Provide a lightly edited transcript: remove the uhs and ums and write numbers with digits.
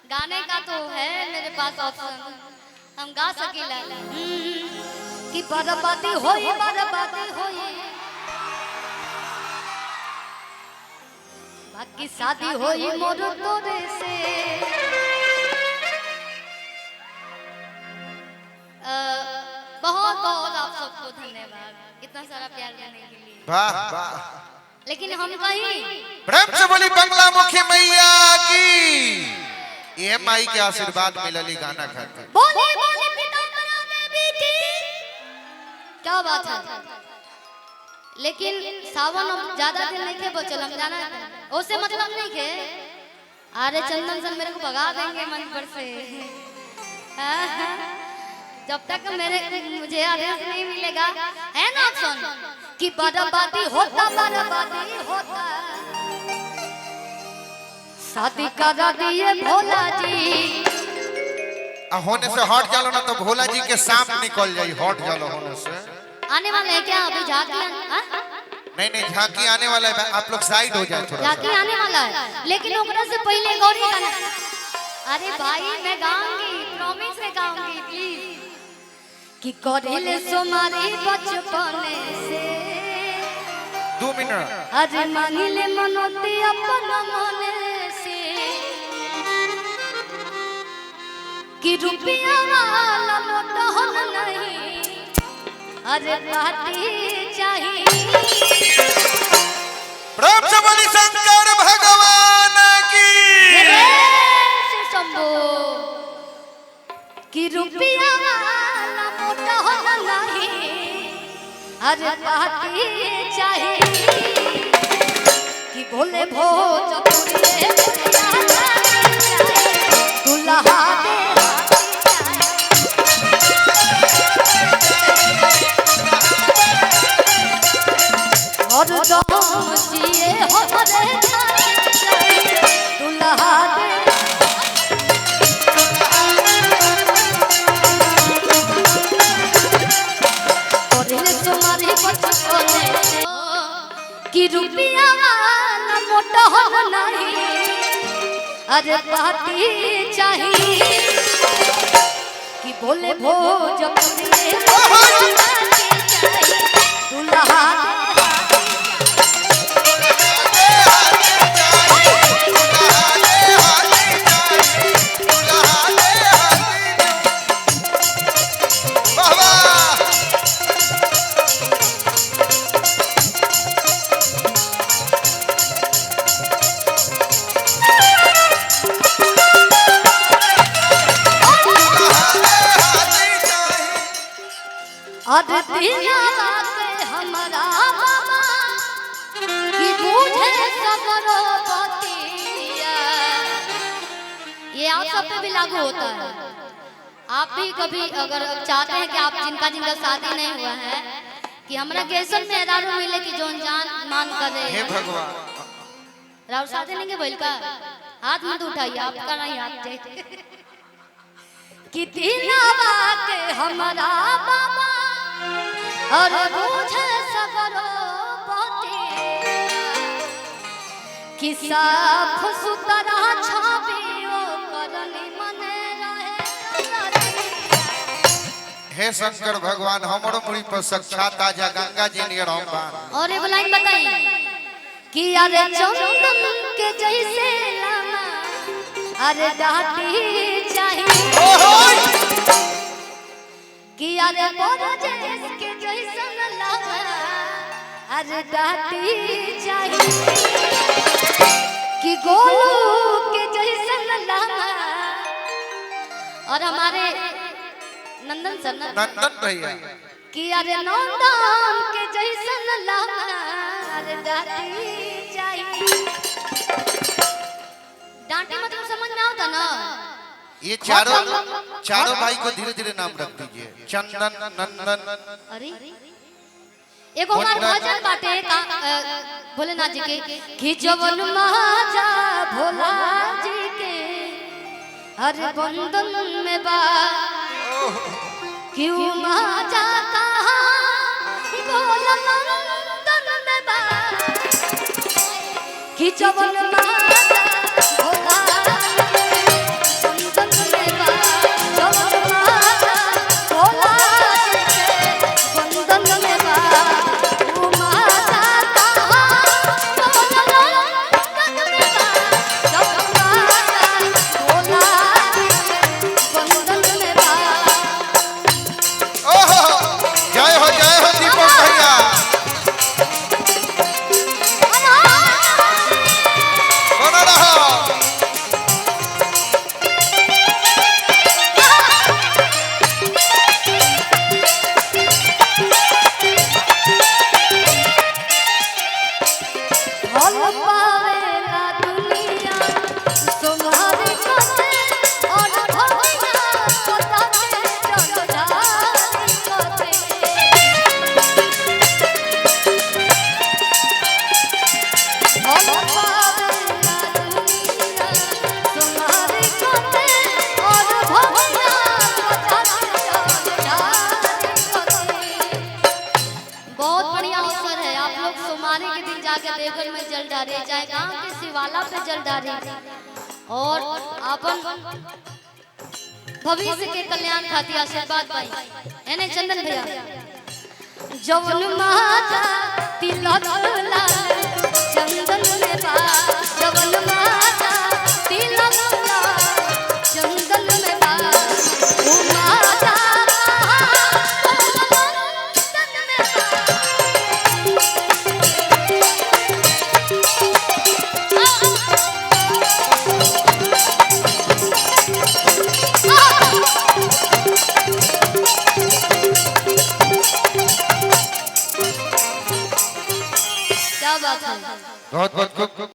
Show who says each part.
Speaker 1: गाने का तो है मेरे पास ऑप्शन, हम गा सकेला कि बर्बादी होई बाकी शादी होई मोर तोरे से। बहुत बहुत आप सबको धन्यवाद इतना सारा प्यार देने के लिए।
Speaker 2: वाह वाह।
Speaker 1: लेकिन हम कहीं
Speaker 2: प्रेम से बोली बंगला मुखी मैया की। ये माई के आशीर्वाद मिलली गाना खाते।
Speaker 1: बोले बोले पिताम्बरा बेबी की क्या बात है। लेकिन सावन अब ज्यादा दिन नहीं के बचल, हम जाना उससे मतलब नहीं के। अरे चंदन सन मेरे को भगा देंगे मंच पर से। जब तक मुझे आदेश नहीं मिलेगा है ना ऑप्शन कि बर्बादी होता शादी करा दिए भोला जी।
Speaker 2: होने से हट जालो ना तो भोला जी के सांप निकल जाई। हट जालो होने से।
Speaker 1: आने वाले हैं क्या अभी झांकी?
Speaker 2: नहीं झांकी आने वाला है, आप लोग साइड हो जाए थोड़ा।
Speaker 1: झांकी आने वाला है लेकिन ओकरा से पहले गौरी गाना। अरे भाई मैं गाऊंगी, प्रॉमिस में गाऊंगी प्लीज। कि करेले सोमारी बचपन से
Speaker 2: 2 मिनट।
Speaker 1: अरे मांगिले मनोती अपन मन से कि रुपया वाला मोटा होना नहीं, अरे पार्टी चाहिए।
Speaker 2: प्रेम से बोली शंकर भगवान की।
Speaker 1: शंभो कि रुपया वाला मोटा होना नहीं, अरे पार्टी चाहिए। कि बोले भोजपुरी दुल्हा और दम जिए हो दुल्हा तुम्हारी बचपने कि रुपया वाला मोटा हो नहीं, अरे पार्टी चाहिए। कि बोले भोजपुरी दुल्हा हमारा बाबा कि बुझे सबरो बतिया। ये आप सब पे भी लागू होता है। आप भी कभी अगर चाहते हैं कि आप जिनका शादी नहीं हुआ है कि हमरा केसन में रारू मिले कि जोन जान मान कर रहे
Speaker 2: हे भगवान।
Speaker 1: रारू शादी नहीं के बोल का हाथ मत उठाइए, आपका नहीं हाथ कि दिलावा के हमारा बाबा और बुझे सबरो बतिया। कि साफ सुथरा छबियो करनी मने रहे।
Speaker 2: हे शंकर भगवान हमरो मुड़ी पर साक्षात आजा गंगा जी नियर हम बान।
Speaker 1: और एक लाइन बताई कि अरे चंदन के जैसे लाना, अरे डाटी चाहिए। कि अरे बोरजेस के जैसन लाना, अरे डाटी चाहिए। कि गोलू के जैसन लाना। और हमारे नंदन सर
Speaker 2: नंदन भैया
Speaker 1: कि अरे नंदन के जैसन लाना, अरे डाटी चाहिए। डांटी मतलब समझ में आता ना।
Speaker 2: ये चारों भाई को धीरे धीरे नाम रख दीजिए। चंदन नंदन।
Speaker 1: अरे एगो हमार भजन बाटे भोलेनाथ जी के कि जवन महाजा भोला जी के हर बंधन में बा। क्यों महाजा कहा भोला नंदन में बा। कि जवन महाजा भोला डारे, चाहे गांव के शिवाला पे जल डारे और अपन भविष्य के कल्याण खातिर आशीर्वाद पाई। एने चंदन भैया जवन माता तिलक लाल चंदन में बा, जवन माता तिलक लाल चंदन में बा, ओ माता चंदन में क्या बात है।
Speaker 2: बहुत बहुत खूब